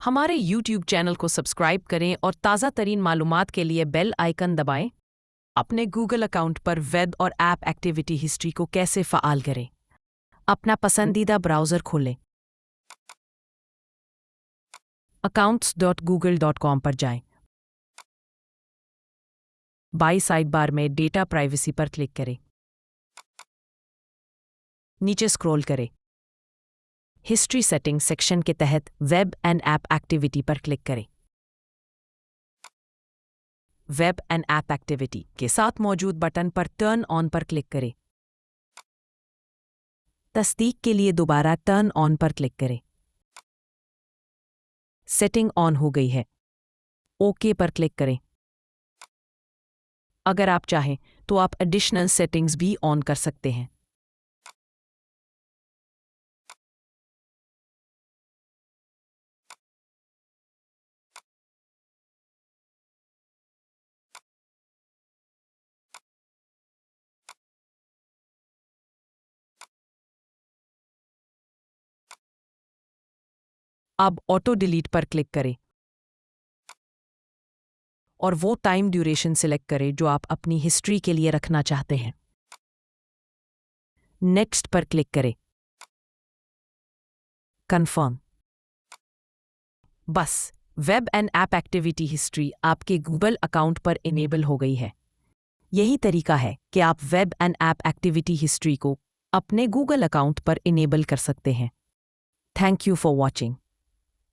हमारे YouTube channel को subscribe करें और ताज़ा तरीन मालूमात के लिए बेल आइकन दबाएं। अपने Google अकाउंट पर वेब और ऐप एक्टिविटी हिस्ट्री को कैसे फ़ाल करें? अपना पसंदीदा ब्राउज़र खोलें। accounts.google.com पर जाएं। बाई साइड बार में डेटा प्राइवेसी पर क्लिक करें। नीचे स्क्रॉल करें। हिस्ट्री सेटिंग सेक्शन के तहत वेब एंड ऐप एक्टिविटी पर क्लिक करें। वेब एंड ऐप एक्टिविटी के साथ मौजूद बटन पर टर्न ऑन पर क्लिक करें। तस्दीक के लिए दोबारा टर्न ऑन पर क्लिक करें। सेटिंग ऑन हो गई है। ओके पर क्लिक करें। अगर आप चाहें तो आप एडिशनल सेटिंग्स भी ऑन कर सकते हैं। अब ऑटो डिलीट पर क्लिक करें और वो टाइम ड्यूरेशन सिलेक्ट करें जो आप अपनी हिस्ट्री के लिए रखना चाहते हैं। नेक्स्ट पर क्लिक करें। कंफर्म। बस web and app activity history आपके गूगल अकाउंट पर इनेबल हो गई है। यही तरीका है कि आप web and app activity history को अपने गूगल अकाउंट पर इनेबल कर सकते हैं। Thank you for watching.